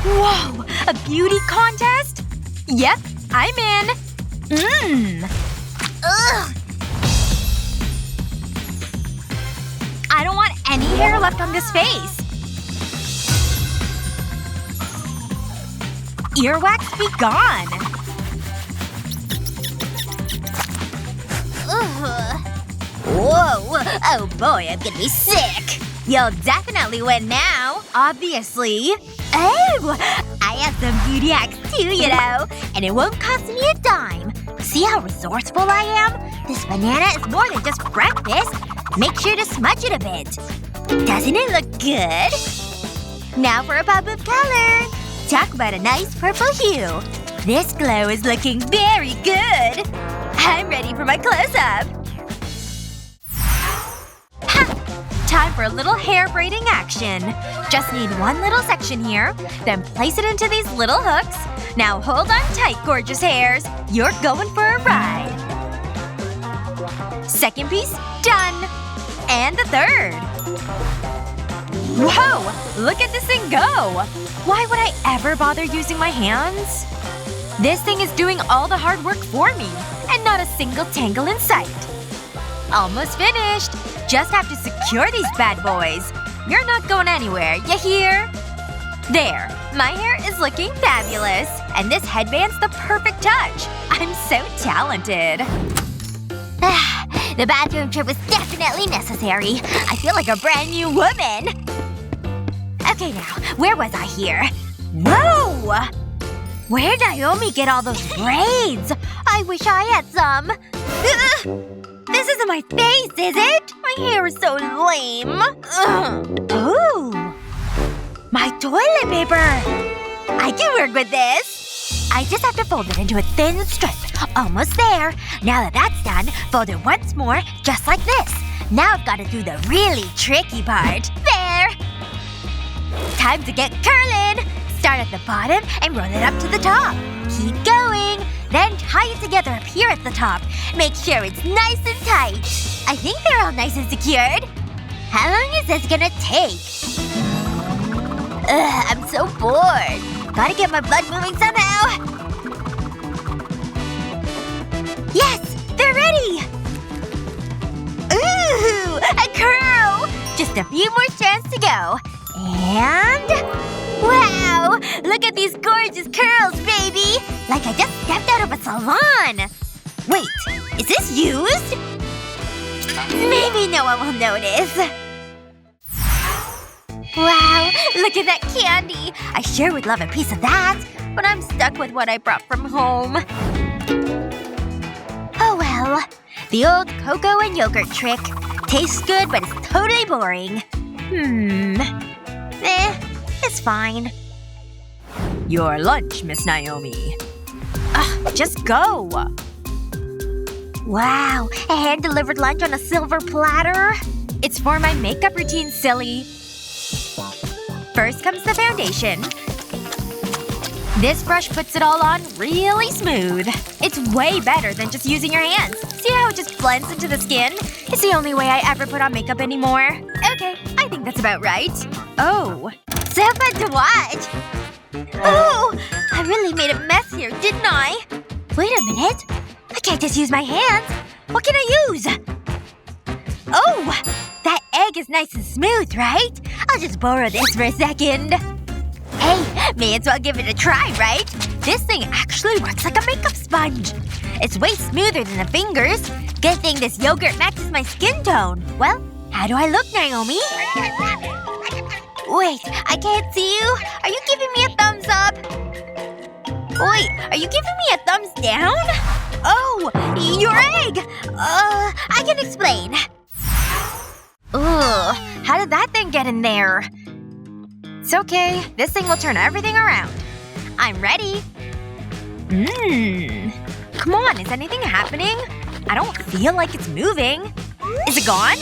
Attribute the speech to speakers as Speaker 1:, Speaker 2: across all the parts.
Speaker 1: Whoa! A beauty contest? Yep, I'm in. Ugh. I don't want any hair left on this face. Earwax be gone. Ugh. Whoa. Oh boy, I'm gonna be sick. You'll definitely win now. Obviously. Oh! I have some beauty hacks too, you know. And it won't cost me a dime. See how resourceful I am? This banana is more than just breakfast. Make sure to smudge it a bit. Doesn't it look good? Now for a pop of color. Talk about a nice purple hue. This glow is looking very good. I'm ready for my close-up. Time for a little hair braiding action. Just need one little section here, then place it into these little hooks. Now hold on tight, gorgeous hairs. You're going for a ride. Second piece, done. And the third. Whoa! Look at this thing go! Why would I ever bother using my hands? This thing is doing all the hard work for me, and not a single tangle in sight. Almost finished. Just have to secure these bad boys. You're not going anywhere, you hear? There. My hair is looking fabulous. And this headband's the perfect touch. I'm so talented. The bathroom trip was definitely necessary. I feel like a brand new woman. Okay now, where was I here? Whoa! Where'd Naomi get all those braids? I wish I had some. This isn't my face, is it? My hair is so lame. Ooh. My toilet paper! I can work with this. I just have to fold it into a thin strip. Almost there. Now that that's done, fold it once more, just like this. Now I've got to do the really tricky part. There! Time to get curling! Start at the bottom and roll it up to the top. Keep going. Then tie it together up here at the top. Make sure it's nice and tight. I think they're all nice and secured. How long is this gonna take? Ugh, I'm so bored. Gotta get my blood moving somehow. Yes! They're ready! Ooh! A curl! Just a few more strands to go. And… wow! Look at these gorgeous curls, baby! Like I just stepped out of a salon! Wait, is this used? Maybe no one will notice. Wow, look at that candy! I sure would love a piece of that. But I'm stuck with what I brought from home. Oh well. The old cocoa and yogurt trick. Tastes good, but it's totally boring. It's fine.
Speaker 2: Your lunch, Miss Naomi.
Speaker 1: Just go. Wow, a hand-delivered lunch on a silver platter? It's for my makeup routine, silly. First comes the foundation. This brush puts it all on really smooth. It's way better than just using your hands. See how it just blends into the skin? It's the only way I ever put on makeup anymore. Okay, I think that's about right. Oh. So fun to watch! Oh! I really made a mess here, didn't I? Wait a minute. I can't just use my hands. What can I use? Oh! That egg is nice and smooth, right? I'll just borrow this for a second. Hey, may as well give it a try, right? This thing actually works like a makeup sponge. It's way smoother than the fingers. Good thing this yogurt matches my skin tone. Well, how do I look, Naomi? Wait, I can't see you. Are you giving me a thumbs up? Wait, are you giving me a thumbs down? Oh, your egg! I can explain. Ugh, how did that thing get in there? It's okay. This thing will turn everything around. I'm ready. Come on, is anything happening? I don't feel like it's moving. Is it gone?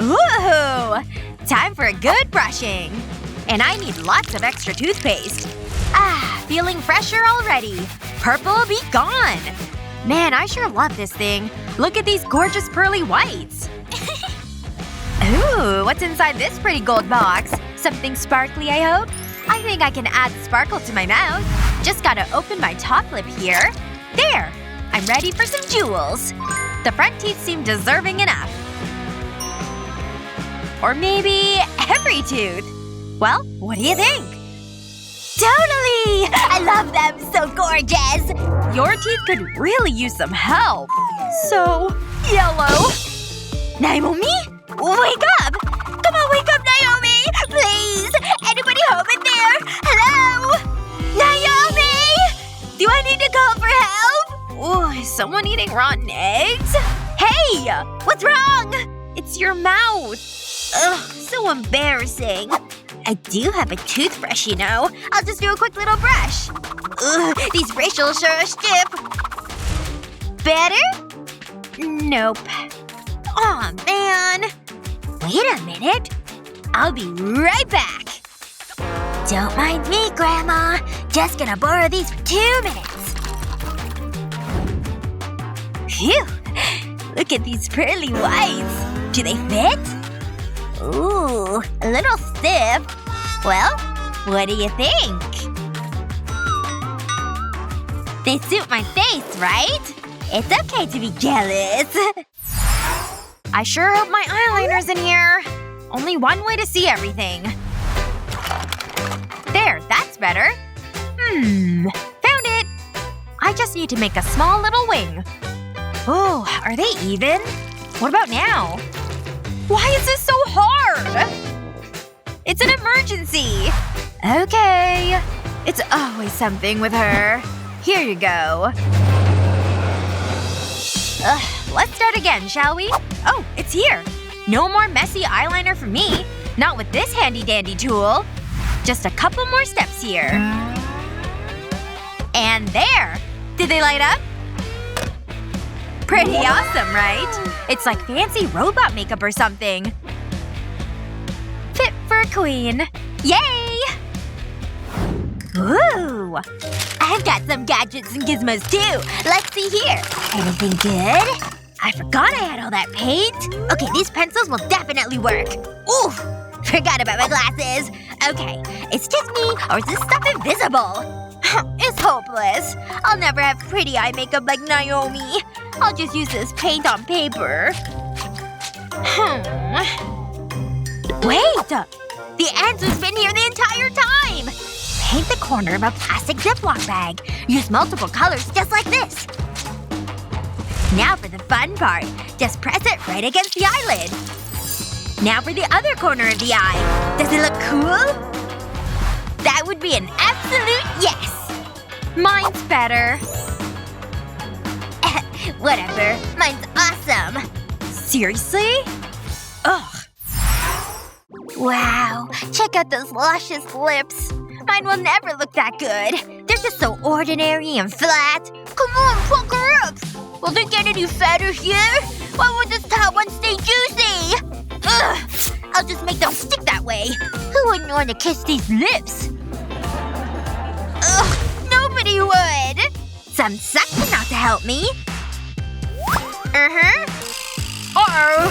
Speaker 1: Ooh! Time for a good brushing. And I need lots of extra toothpaste. Feeling fresher already. Purple be gone. Man, I sure love this thing. Look at these gorgeous pearly whites. Ooh, what's inside this pretty gold box? Something sparkly, I hope? I think I can add sparkle to my mouth. Just gotta open my top lip here. There! I'm ready for some jewels. The front teeth seem deserving enough. Or maybe every tooth. Well, what do you think?
Speaker 3: Totally! I love them! So gorgeous!
Speaker 1: Your teeth could really use some help. So yellow.
Speaker 3: Naomi? Wake up! Come on, wake up, Naomi! Please! Anybody home in there? Hello? Naomi!
Speaker 1: Do I need to call for help? Oh, is someone eating rotten eggs? Hey!
Speaker 3: What's wrong?
Speaker 1: It's your mouth.
Speaker 3: Ugh, so embarrassing. I do have a toothbrush, you know. I'll just do a quick little brush. Ugh, these bristles sure are stiff. Better?
Speaker 1: Nope.
Speaker 3: Aw, man. Wait a minute. I'll be right back. Don't mind me, Grandma. Just gonna borrow these for 2 minutes.
Speaker 1: Phew. Look at these pearly whites. Do they fit?
Speaker 3: Ooh, a little stiff. Well, what do you think? They suit my face, right? It's okay to be jealous.
Speaker 1: I sure hope my eyeliner's in here. Only one way to see everything. There, that's better. Found it! I just need to make a small little wing. Oh, are they even? What about now? Why is this so hard? It's an emergency! Okay. It's always something with her. Here you go. Let's start again, shall we? Oh, it's here. No more messy eyeliner for me. Not with this handy-dandy tool. Just a couple more steps here. And there! Did they light up? Pretty awesome, right? It's like fancy robot makeup or something. Fit for a queen. Yay!
Speaker 3: Ooh! I've got some gadgets and gizmos too. Let's see here. Anything good? I forgot I had all that paint. Okay, these pencils will definitely work. Ooh! Forgot about my glasses. Okay, it's just me, or is this stuff invisible? It's hopeless. I'll never have pretty eye makeup like Naomi. I'll just use this paint on paper. Wait! The answer's been here the entire time! Paint the corner of a plastic Ziploc bag. Use multiple colors just like this. Now for the fun part. Just press it right against the eyelid. Now for the other corner of the eye. Does it look cool? That would be an absolute yes!
Speaker 1: Mine's better.
Speaker 3: Whatever. Mine's awesome.
Speaker 1: Seriously? Ugh.
Speaker 3: Wow. Check out those luscious lips. Mine will never look that good. They're just so ordinary and flat. Come on, pucker up! Will they get any fatter here? Why would this top one stay juicy? Ugh! I'll just make them stick that way. Who wouldn't want to kiss these lips? Ugh! Nobody would! Some suction not to help me. Uh-huh.
Speaker 1: Uh-oh.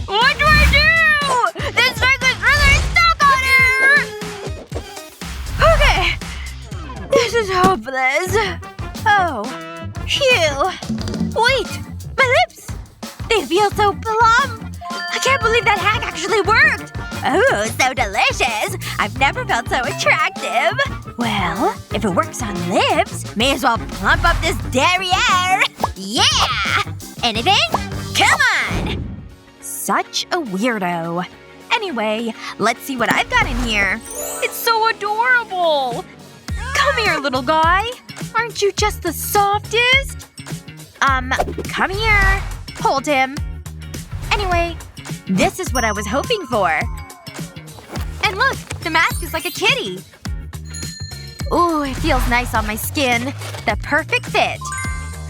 Speaker 1: What do I do? This thing is really stuck on her! Okay. This is hopeless. Oh. Phew. Wait. My lips! They feel so plump. I can't believe that hack actually worked.
Speaker 3: Oh, so delicious! I've never felt so attractive.
Speaker 1: Well, if it works on lips, may as well plump up this derriere.
Speaker 3: Yeah! Anything? Come on!
Speaker 1: Such a weirdo. Anyway, let's see what I've got in here. It's so adorable! Come here, little guy. Aren't you just the softest? Come here. Hold him. Anyway, this is what I was hoping for. And look, the mask is like a kitty. Ooh, it feels nice on my skin. The perfect fit.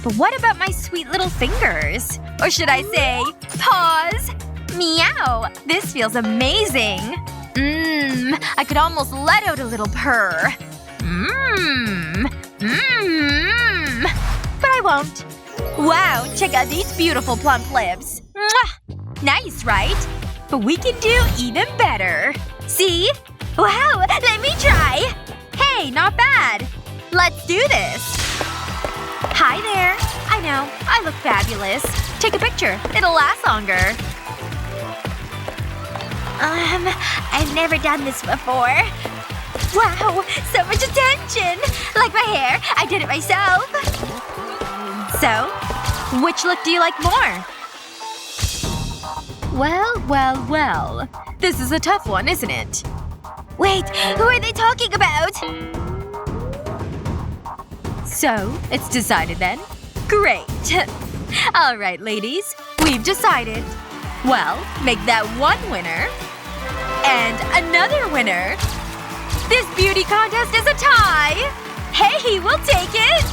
Speaker 1: But what about my sweet little fingers? Or should I say, paws? Meow! This feels amazing. I could almost let out a little purr. But I won't. Wow, check out these beautiful plump lips. Mwah! Nice, right? But we can do even better. See? Wow, let me try! Hey, not bad! Let's do this! Hi there. I know, I look fabulous. Take a picture. It'll last longer.
Speaker 3: I've never done this before.
Speaker 1: Wow, so much attention! Like my hair, I did it myself. So, which look do you like more? Well. This is a tough one, isn't it?
Speaker 3: Wait, who are they talking about?
Speaker 1: So, it's decided then? Great! Alright, ladies. We've decided. Well, make that one winner. And another winner. This beauty contest is a tie! Hey, we'll take it!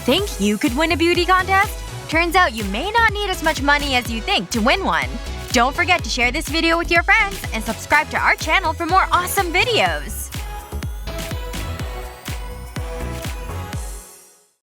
Speaker 1: Think you could win a beauty contest? Turns out you may not need as much money as you think to win one. Don't forget to share this video with your friends and subscribe to our channel for more awesome videos.